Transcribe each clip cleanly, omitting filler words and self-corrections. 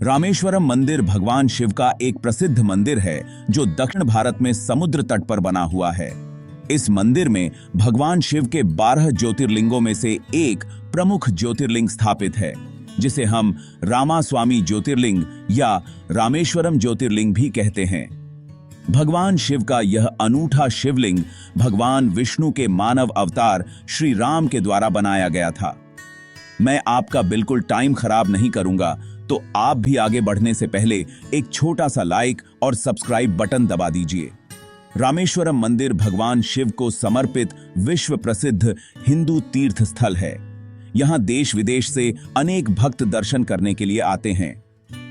रामेश्वरम मंदिर भगवान शिव का एक प्रसिद्ध मंदिर है जो दक्षिण भारत में समुद्र तट पर बना हुआ है। इस मंदिर में भगवान शिव के 12 ज्योतिर्लिंगों में से एक प्रमुख ज्योतिर्लिंग स्थापित है, जिसे हम रामास्वामी ज्योतिर्लिंग या रामेश्वरम ज्योतिर्लिंग भी कहते हैं। भगवान शिव का यह अनूठा शिवलिंग भगवान विष्णु के मानव अवतार श्री राम के द्वारा बनाया गया था। मैं आपका बिल्कुल टाइम खराब नहीं करूंगा, तो आप भी आगे बढ़ने से पहले एक छोटा सा लाइक और सब्सक्राइब बटन दबा दीजिए। रामेश्वरम मंदिर भगवान शिव को समर्पित विश्व प्रसिद्ध हिंदू तीर्थ स्थल है। यहां देश विदेश से अनेक भक्त दर्शन करने के लिए आते हैं।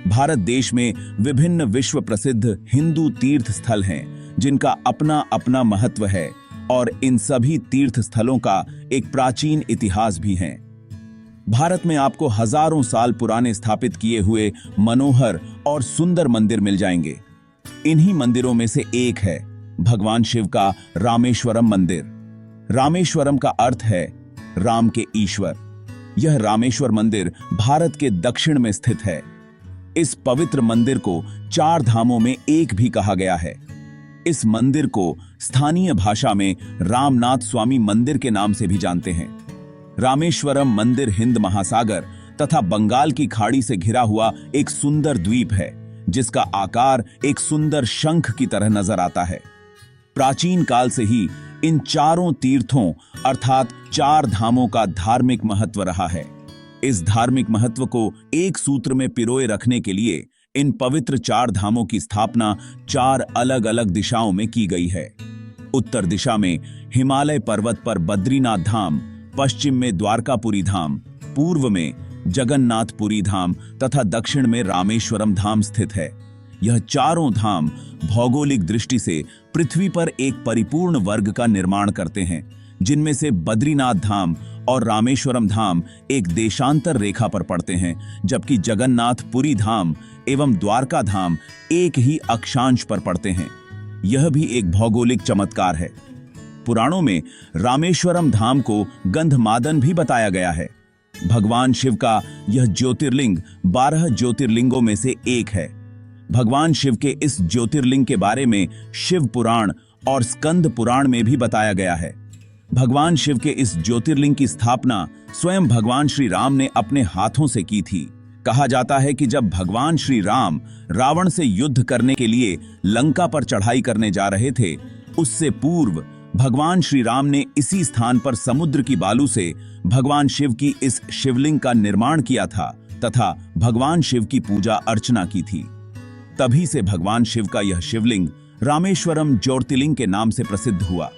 भारत देश में विभिन्न विश्व प्रसिद्ध हिंदू तीर्थ स्थल हैं, जिनका अपना अपना महत्व है और इन सभी तीर्थ स्थलों का एक प्राचीन इतिहास भी है। भारत में आपको हजारों साल पुराने स्थापित किए हुए मनोहर और सुंदर मंदिर मिल जाएंगे। इन्हीं मंदिरों में से एक है भगवान शिव का रामेश्वरम मंदिर। रामेश्वरम का अर्थ है राम के ईश्वर। यह रामेश्वर मंदिर भारत के दक्षिण में स्थित है। इस पवित्र मंदिर को 4 धामों में एक भी कहा गया है। इस मंदिर को स्थानीय भाषा में रामनाथ स्वामी मंदिर के नाम से भी जानते हैं। रामेश्वरम मंदिर हिंद महासागर तथा बंगाल की खाड़ी से घिरा हुआ एक सुंदर द्वीप है, जिसका आकार एक सुंदर शंख की तरह नजर आता है। प्राचीन काल से ही इन चारों तीर्थों अर्थात 4 धामों का धार्मिक महत्व रहा है। इस धार्मिक महत्व को एक सूत्र में पिरोए रखने के लिए इन पवित्र 4 धामों की स्थापना 4 अलग अलग दिशाओं में की गई है। उत्तर दिशा में हिमालय पर्वत पर बद्रीनाथ धाम, पश्चिम में द्वारकापुरी धाम, पूर्व में जगन्नाथपुरी धाम तथा दक्षिण में रामेश्वरम धाम स्थित है। यह चारों धाम भौगोलिक दृष्टि से पृथ्वी पर एक परिपूर्ण वर्ग का निर्माण करते हैं, जिनमें से बद्रीनाथ धाम और रामेश्वरम धाम एक देशांतर रेखा पर पड़ते हैं, जबकि जगन्नाथपुरी धाम एवं द्वारका धाम एक ही अक्षांश पर पड़ते हैं। यह भी एक भौगोलिक चमत्कार है। पुराणों में रामेश्वरम धाम को गंधमादन भी बताया गया है। भगवान शिव का यह ज्योतिर्लिंग 12 ज्योतिर्लिंगों में से एक है। भगवान शिव के इस ज्योतिर्लिंग के बारे में शिव पुराण और स्कंद पुराण में भी बताया गया है। भगवान शिव के इस ज्योतिर्लिंग की स्थापना स्वयं भगवान श्री राम ने अपने हाथों से की थी। कहा जाता है कि जब भगवान श्री राम रावण से युद्ध करने के लिए लंका पर चढ़ाई करने जा रहे थे, उससे पूर्व भगवान श्री राम ने इसी स्थान पर समुद्र की बालू से भगवान शिव की इस शिवलिंग का निर्माण किया था तथा भगवान शिव की पूजा अर्चना की थी। तभी से भगवान शिव का यह शिवलिंग रामेश्वरम ज्योतिर्लिंग के नाम से प्रसिद्ध हुआ।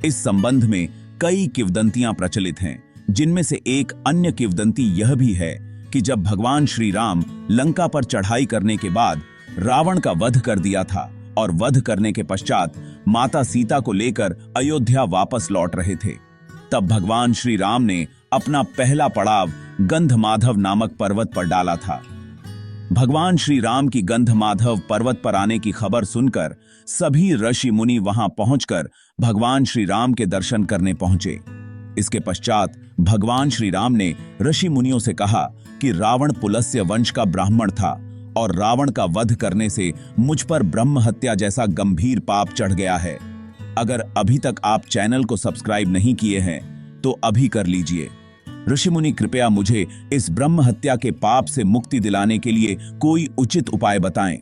इस संबंध में कई किंवदंतियां प्रचलित हैं, जिनमें से एक अन्य किंवदंती यह भी है कि जब भगवान श्री राम लंका पर चढ़ाई करने के बाद रावण का वध कर दिया था और वध करने के पश्चात माता सीता को लेकर अयोध्या वापस लौट रहे थे, तब भगवान श्री राम ने अपना पहला पड़ाव गंधमाधव नामक पर्वत पर डाला था। भगवान श्री राम की गंधमाधव पर्वत पर आने की खबर सुनकर सभी ऋषि मुनि वहां पहुंचकर भगवान श्री राम के दर्शन करने पहुंचे। इसके पश्चात भगवान श्री राम ने ऋषि मुनियों से कहा कि रावण पुलस्त्य वंश का ब्राह्मण था और रावण का वध करने से मुझ पर ब्रह्म हत्या जैसा गंभीर पाप चढ़ गया है। अगर अभी तक आप चैनल को सब्सक्राइब नहीं किए हैं तो अभी कर लीजिए। ऋषि मुनि कृपया मुझे इस ब्रह्म हत्या के पाप से मुक्ति दिलाने के लिए कोई उचित उपाय बताएं।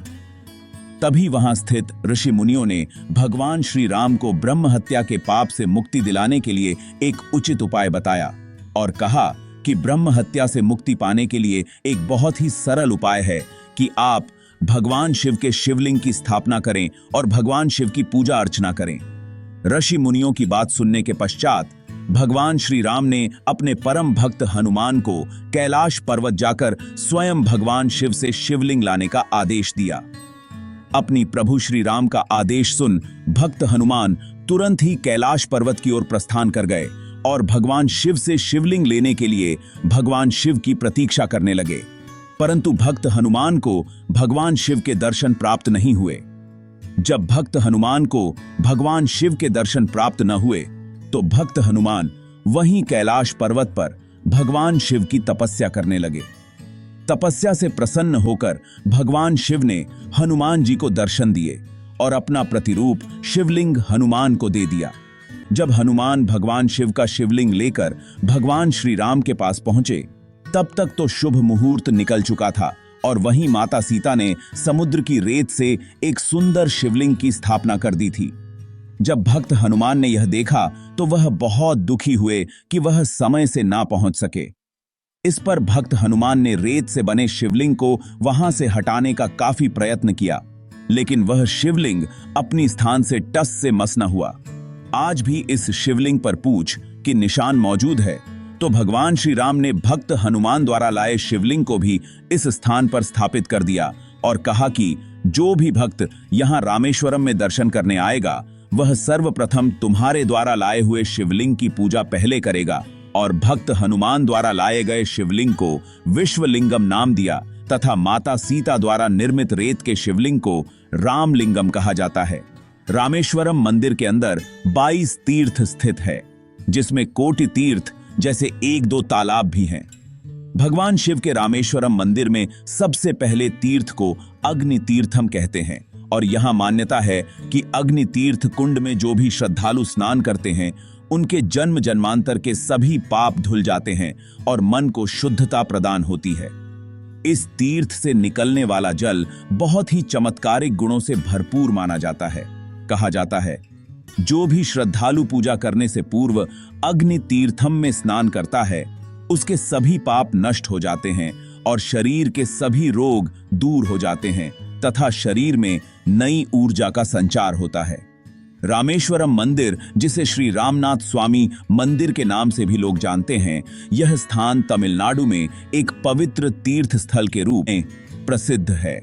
तभी वहां स्थित ऋषि मुनियों ने भगवान श्री राम को ब्रह्म हत्या के पाप से मुक्ति दिलाने के लिए एक उचित उपाय बताया और कहा कि ब्रह्म हत्या से मुक्ति पाने के लिए एक बहुत ही सरल उपाय है कि आप भगवान शिव के शिवलिंग की स्थापना करें और भगवान शिव की पूजा अर्चना करें। ऋषि मुनियों की बात सुनने के पश्चात भगवान श्री राम ने अपने परम भक्त हनुमान को कैलाश पर्वत जाकर स्वयं भगवान शिव से शिवलिंग लाने का आदेश दिया। अपनी प्रभु श्री राम का आदेश सुन भक्त हनुमान तुरंत ही कैलाश पर्वत की ओर प्रस्थान कर गए और भगवान शिव से शिवलिंग लेने के लिए भगवान शिव की प्रतीक्षा करने लगे। परंतु भक्त हनुमान को भगवान शिव के दर्शन प्राप्त नहीं हुए। जब भक्त हनुमान को भगवान शिव के दर्शन प्राप्त न हुए तो भक्त हनुमान वहीं कैलाश पर्वत पर भगवान शिव की तपस्या करने लगे। तपस्या से प्रसन्न होकर भगवान शिव ने हनुमान जी को दर्शन दिए और अपना प्रतिरूप शिवलिंग हनुमान को दे दिया। जब हनुमान भगवान शिव का शिवलिंग लेकर भगवान श्री राम के पास पहुंचे, तब तक तो शुभ मुहूर्त निकल चुका था और वहीं माता सीता ने समुद्र की रेत से एक सुंदर शिवलिंग की स्थापना कर दी थी। जब भक्त हनुमान ने यह देखा तो वह बहुत दुखी हुए कि वह समय से ना पहुंच सके। इस पर भक्त हनुमान ने रेत से बने शिवलिंग को वहां से हटाने का काफी प्रयत्न किया, लेकिन वह शिवलिंग अपनी स्थान से टस से मस न हुआ। आज भी इस शिवलिंग पर पूछ की निशान मौजूद है। तो भगवान श्री राम ने भक्त हनुमान द्वारा लाए शिवलिंग को भी इस स्थान पर स्थापित कर दिया और कहा कि जो भी भक्त यहाँ रामेश्वरम में दर्शन करने आएगा, वह सर्वप्रथम तुम्हारे द्वारा लाए हुए शिवलिंग की पूजा पहले करेगा। और भक्त हनुमान द्वारा लाए गए शिवलिंग को विश्वलिंगम नाम दिया तथा माता सीता द्वारा निर्मित रेत के शिवलिंग को रामलिंगम कहा जाता है। रामेश्वरम मंदिर के अंदर 22 तीर्थ स्थित है, जिसमें कोटि तीर्थ जैसे 1-2 तालाब भी हैं। भगवान शिव के रामेश्वरम मंदिर में सबसे पहले तीर्थ को अग्नि तीर्थम कहते हैं और यहाँ मान्यता है कि अग्नि तीर्थ कुंड में जो भी श्रद्धालु स्नान करते हैं, उनके जन्म जन्मांतर के सभी पाप धुल जाते हैं और मन को शुद्धता प्रदान होती है। इस तीर्थ से निकलने वाला जल बहुत ही चमत्कारिक गुणों से भरपूर माना जाता है। कहा जाता है, जो भी श्रद्धालु पूजा करने से पूर्व अग्नि तीर्थम में स्नान करता है, उसके सभी पाप नष्ट हो जाते हैं और शरीर के सभी रोग दूर हो जाते हैं तथा शरीर में नई ऊर्जा का संचार होता है। रामेश्वरम मंदिर, जिसे श्री रामनाथ स्वामी मंदिर के नाम से भी लोग जानते हैं, यह स्थान तमिलनाडु में एक पवित्र तीर्थ स्थल के रूप में प्रसिद्ध है।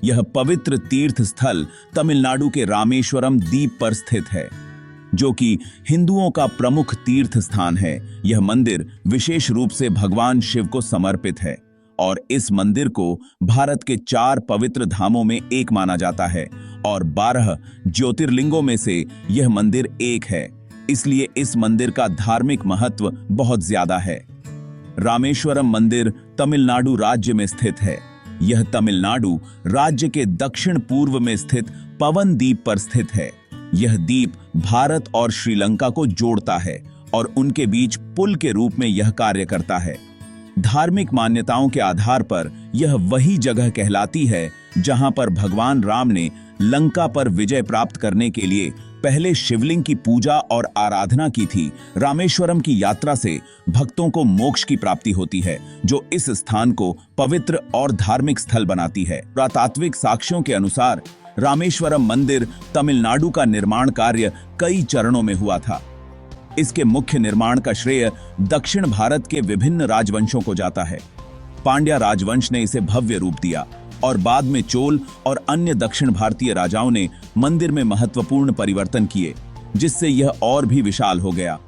यह पवित्र तीर्थ स्थल तमिलनाडु के रामेश्वरम द्वीप पर स्थित है, जो कि हिंदुओं का प्रमुख तीर्थ स्थान है। यह मंदिर विशेष रूप से भगवान शिव को समर्पित है और इस मंदिर को भारत के 4 पवित्र धामों में एक माना जाता है और 12 ज्योतिर्लिंगों में से यह मंदिर एक है। इसलिए इस मंदिर का धार्मिक महत्व बहुत ज्यादा है। रामेश्वरम मंदिर तमिलनाडु राज्य में स्थित है। यह तमिलनाडु राज्य के दक्षिण पूर्व में स्थित पवन द्वीप पर स्थित है। यह द्वीप भारत और श्रीलंका को जोड़ता है और उनके बीच पुल के रूप में यह कार्य करता है। धार्मिक मान्यताओं के आधार पर यह वही जगह कहलाती है जहां पर भगवान राम ने लंका पर विजय प्राप्त करने के लिए पहले शिवलिंग की पूजा और आराधना की थी। रामेश्वरम की यात्रा से भक्तों को मोक्ष की प्राप्ति होती है, जो इस स्थान को पवित्र और धार्मिक स्थल बनाती है। पुरातात्विक साक्ष्यों के अनुसार रामेश्वरम मंदिर तमिलनाडु का निर्माण कार्य कई चरणों में हुआ था। इसके मुख्य निर्माण का श्रेय दक्षिण भारत के विभिन्न राजवंशों को जाता है। पांड्या राजवंश ने इसे भव्य रूप दिया और बाद में चोल और अन्य दक्षिण भारतीय राजाओं ने मंदिर में महत्वपूर्ण परिवर्तन किए, जिससे यह और भी विशाल हो गया।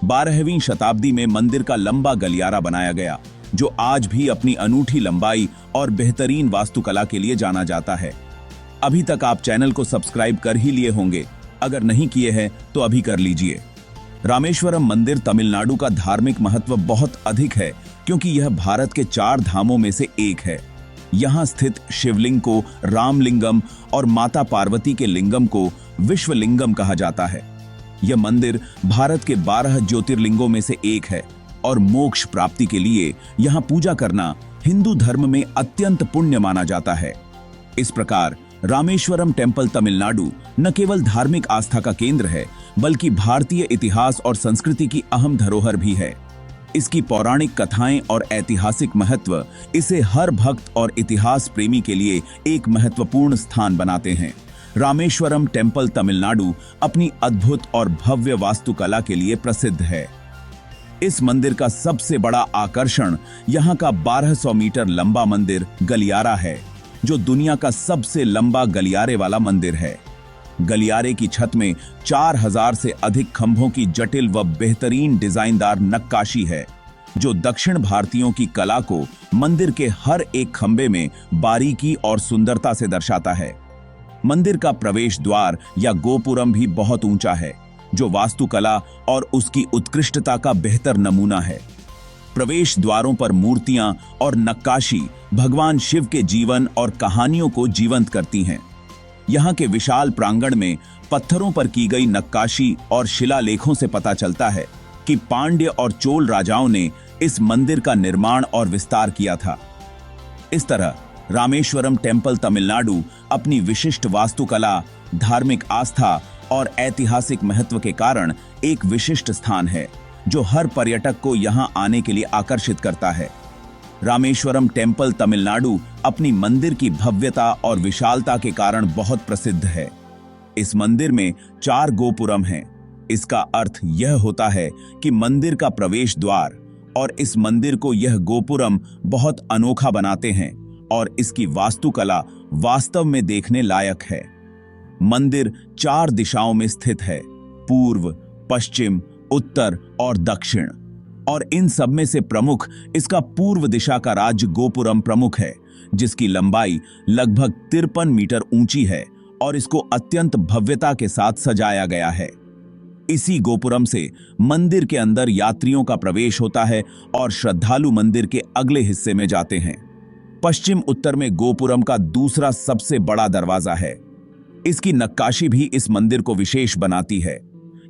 12वीं शताब्दी में मंदिर का लंबा गलियारा बनाया गया, जो आज भी अपनी अनूठी लंबाई और बेहतरीन वास्तुकला के लिए जाना जाता है। अभी तक आप चैनल को सब्सक्राइब कर ही लिए होंगे, अगर नहीं किए हैं तो अभी कर लीजिए। रामेश्वरम मंदिर तमिलनाडु का धार्मिक महत्व बहुत अधिक है, क्योंकि यह भारत के 4 धामों में से एक है। यहाँ स्थित शिवलिंग को रामलिंगम और माता पार्वती के लिंगम को विश्वलिंगम कहा जाता है। यह मंदिर भारत के 12 ज्योतिर्लिंगों में से एक है और मोक्ष प्राप्ति के लिए यहाँ पूजा करना हिंदू धर्म में अत्यंत पुण्य माना जाता है। इस प्रकार रामेश्वरम टेम्पल तमिलनाडु न केवल धार्मिक आस्था का केंद्र है, बल्कि भारतीय इतिहास और संस्कृति की अहम धरोहर भी है। इसकी पौराणिक कथाएं और ऐतिहासिक महत्व इसे हर भक्त और इतिहास प्रेमी के लिए एक महत्वपूर्ण स्थान बनाते हैं। रामेश्वरम टेम्पल तमिलनाडु अपनी अद्भुत और भव्य वास्तुकला के लिए प्रसिद्ध है। इस मंदिर का सबसे बड़ा आकर्षण यहाँ का 1200 मीटर लंबा मंदिर गलियारा है, जो दुनिया का सबसे लंबा गलियारे वाला मंदिर है। गलियारे की छत में 4000 से अधिक खंभों की जटिल व बेहतरीन डिजाइनदार नक्काशी है, जो दक्षिण भारतीयों की कला को मंदिर के हर एक खंभे में बारीकी और सुंदरता से दर्शाता है। मंदिर का प्रवेश द्वार या गोपुरम भी बहुत ऊंचा है, जो वास्तुकला और उसकी उत्कृष्टता का बेहतर नमूना है। प्रवेश द्वारों पर मूर्तियां और नक्काशी भगवान शिव के जीवन और कहानियों को जीवंत करती हैं। यहाँ के विशाल प्रांगण में पत्थरों पर की गई नक्काशी और शिलालेखों से पता चलता है कि पांड्य और चोल राजाओं ने इस मंदिर का निर्माण और विस्तार किया था। इस तरह रामेश्वरम टेम्पल तमिलनाडु अपनी विशिष्ट वास्तुकला, धार्मिक आस्था और ऐतिहासिक महत्व के कारण एक विशिष्ट स्थान है जो हर पर्यटक को यहां आने के लिए आकर्षित करता है। रामेश्वरम टेम्पल तमिलनाडु अपनी मंदिर की भव्यता और विशालता के कारण बहुत प्रसिद्ध है। इस मंदिर में 4 गोपुरम हैं। इसका अर्थ यह होता है कि मंदिर का प्रवेश द्वार और इस मंदिर को यह गोपुरम बहुत अनोखा बनाते हैं और इसकी वास्तुकला वास्तव में देखने लायक है। मंदिर 4 दिशाओं में स्थित है, पूर्व, पश्चिम, उत्तर और दक्षिण, और इन सब में से प्रमुख इसका पूर्व दिशा का राज्य गोपुरम प्रमुख है, जिसकी लंबाई लगभग 53 मीटर ऊंची है और इसको अत्यंत भव्यता के साथ सजाया गया है। इसी गोपुरम से मंदिर के अंदर यात्रियों का प्रवेश होता है और श्रद्धालु मंदिर के अगले हिस्से में जाते हैं। पश्चिम उत्तर में गोपुरम का दूसरा सबसे बड़ा दरवाजा है। इसकी नक्काशी भी इस मंदिर को विशेष बनाती है।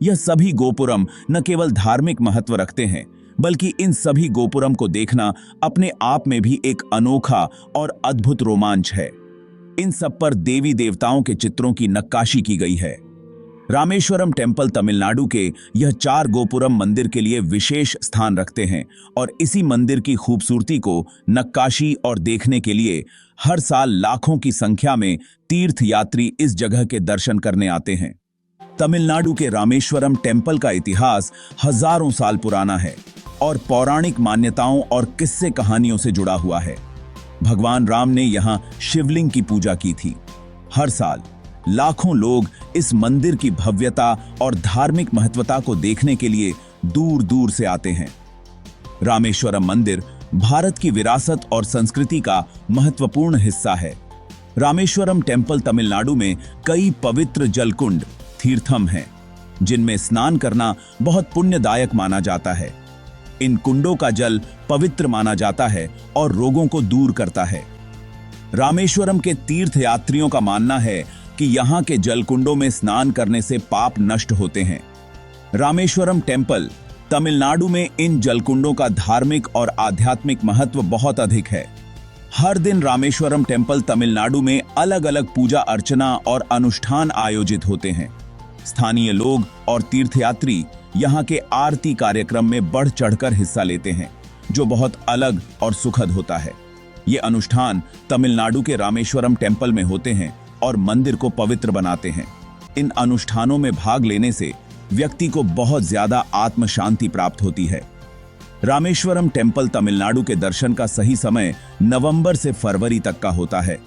यह सभी गोपुरम न केवल धार्मिक महत्व रखते हैं, बल्कि इन सभी गोपुरम को देखना अपने आप में भी एक अनोखा और अद्भुत रोमांच है। इन सब पर देवी देवताओं के चित्रों की नक्काशी की गई है। रामेश्वरम टेम्पल तमिलनाडु के यह 4 गोपुरम मंदिर के लिए विशेष स्थान रखते हैं और इसी मंदिर की खूबसूरती को नक्काशी और देखने के लिए हर साल लाखों की संख्या में तीर्थ यात्री इस जगह के दर्शन करने आते हैं। तमिलनाडु के रामेश्वरम टेम्पल का इतिहास हजारों साल पुराना है और पौराणिक मान्यताओं और किस्से कहानियों से जुड़ा हुआ है। भगवान राम ने यहाँ शिवलिंग की पूजा की थी। हर साल लाखों लोग इस मंदिर की भव्यता और धार्मिक महत्वता को देखने के लिए दूर दूर से आते हैं। रामेश्वरम मंदिर भारत की विरासत और संस्कृति का महत्वपूर्ण हिस्सा है। रामेश्वरम टेम्पल तमिलनाडु में कई पवित्र जलकुंड तीर्थम हैं, जिनमें स्नान करना बहुत पुण्यदायक माना जाता है। इन कुंडों का जल पवित्र माना जाता है और रोगों को दूर करता है। रामेश्वरम के तीर्थ यात्रियों का मानना है कि यहाँ के जलकुंडों में स्नान करने से पाप नष्ट होते हैं। रामेश्वरम टेम्पल तमिलनाडु में इन जलकुंडों का धार्मिक और आध्यात्मिक महत्व बहुत अधिक है। हर दिन रामेश्वरम टेम्पल तमिलनाडु में अलग अलग पूजा अर्चना और अनुष्ठान आयोजित होते हैं। स्थानीय लोग और तीर्थयात्री यहाँ के आरती कार्यक्रम में बढ़ चढ़कर हिस्सा लेते हैं, जो बहुत अलग और सुखद होता है। ये अनुष्ठान तमिलनाडु के रामेश्वरम टेम्पल में होते हैं और मंदिर को पवित्र बनाते हैं। इन अनुष्ठानों में भाग लेने से व्यक्ति को बहुत ज्यादा आत्म शांति प्राप्त होती है। रामेश्वरम टेम्पल तमिलनाडु के दर्शन का सही समय नवंबर से फरवरी तक का होता है,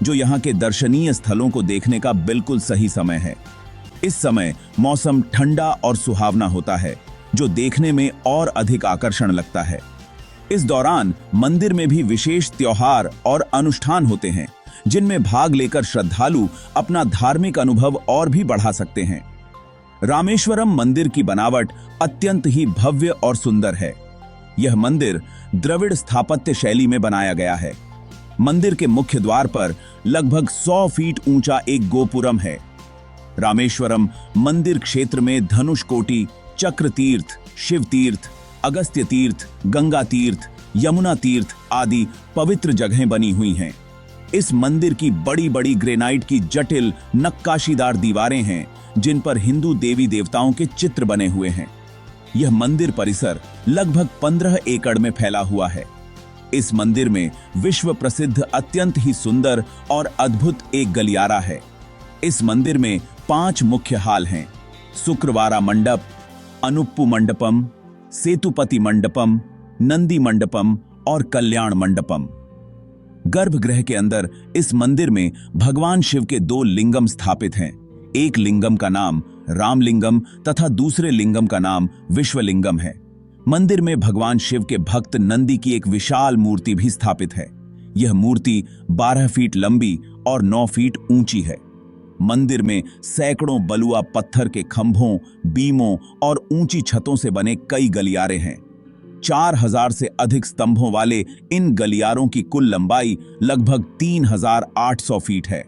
जो यहाँ के दर्शनीय स्थलों को देखने का बिल्कुल सही समय है। इस समय मौसम ठंडा और सुहावना होता है, जो देखने में और अधिक आकर्षण लगता है। इस दौरान मंदिर में भी विशेष त्योहार और अनुष्ठान होते हैं, जिनमें भाग लेकर श्रद्धालु अपना धार्मिक अनुभव और भी बढ़ा सकते हैं। रामेश्वरम मंदिर की बनावट अत्यंत ही भव्य और सुंदर है। यह मंदिर द्रविड़ स्थापत्य शैली में बनाया गया है। मंदिर के मुख्य द्वार पर लगभग 100 फीट ऊंचा एक गोपुरम है। रामेश्वरम मंदिर क्षेत्र में धनुषकोटि, चक्र तीर्थ, शिव तीर्थ, अगस्त्य तीर्थ, गंगा तीर्थ, यमुना तीर्थ आदि पवित्र जगहें बनी हुई हैं। इस मंदिर की बड़ी बड़ी ग्रेनाइट की जटिल नक्काशीदार दीवारें हैं, जिन पर हिंदू देवी देवताओं के चित्र बने हुए हैं। यह मंदिर परिसर लगभग 15 एकड़ में फैला हुआ है। इस मंदिर में विश्व प्रसिद्ध अत्यंत ही सुंदर और अद्भुत एक गलियारा है। इस मंदिर में 5 मुख्य हाल हैं: शुक्रवारा मंडप, अनुप्पु मंडपम, सेतुपति मंडपम, नंदी मंडपम और कल्याण मंडपम। गर्भगृह के अंदर इस मंदिर में भगवान शिव के 2 लिंगम स्थापित हैं। एक लिंगम का नाम रामलिंगम तथा दूसरे लिंगम का नाम विश्वलिंगम है। मंदिर में भगवान शिव के भक्त नंदी की एक विशाल मूर्ति भी स्थापित है। यह मूर्ति 12 फीट लंबी और 9 फीट ऊंची है। मंदिर में सैकड़ों बलुआ पत्थर के खंभों, बीमों और ऊंची छतों से बने कई गलियारे हैं। 4000 से अधिक स्तंभों वाले इन गलियारों की कुल लंबाई लगभग 3800 फीट है।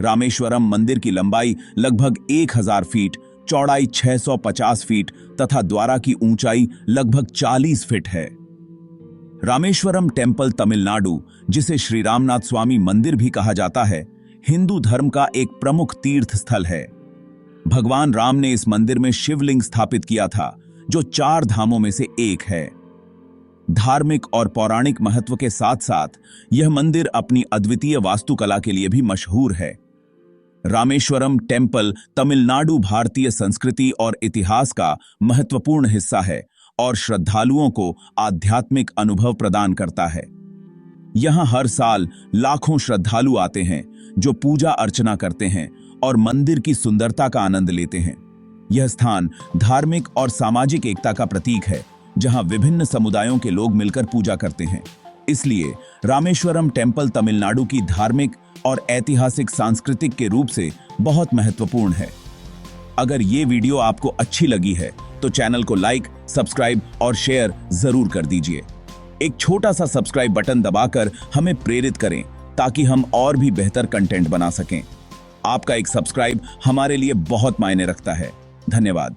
रामेश्वरम मंदिर की लंबाई लगभग 1000 फीट, चौड़ाई 650 फीट तथा द्वारा की ऊंचाई लगभग 40 फीट है। रामेश्वरम टेम्पल तमिलनाडु, जिसे श्री रामनाथ स्वामी मंदिर भी कहा जाता है, हिंदू धर्म का एक प्रमुख तीर्थ स्थल है। भगवान राम ने इस मंदिर में शिवलिंग स्थापित किया था, जो 4 धामों में से एक है। धार्मिक और पौराणिक महत्व के साथ साथ यह मंदिर अपनी अद्वितीय वास्तुकला के लिए भी मशहूर है। रामेश्वरम टेम्पल तमिलनाडु भारतीय संस्कृति और इतिहास का महत्वपूर्ण हिस्सा है और श्रद्धालुओं को आध्यात्मिक अनुभव प्रदान करता है। यहां हर साल लाखों श्रद्धालु आते हैं, जो पूजा अर्चना करते हैं और मंदिर की सुंदरता का आनंद लेते हैं। यह स्थान धार्मिक और सामाजिक एकता का प्रतीक है, जहां विभिन्न समुदायों के लोग मिलकर पूजा करते हैं। इसलिए रामेश्वरम टेम्पल तमिलनाडु की धार्मिक और ऐतिहासिक सांस्कृतिक के रूप से बहुत महत्वपूर्ण है। अगर ये वीडियो आपको अच्छी लगी है तो चैनल को लाइक, सब्सक्राइब और शेयर जरूर कर दीजिए। एक छोटा सा सब्सक्राइब बटन दबाकर हमें प्रेरित करें ताकि हम और भी बेहतर कंटेंट बना सकें। आपका एक सब्सक्राइब हमारे लिए बहुत मायने रखता है। धन्यवाद।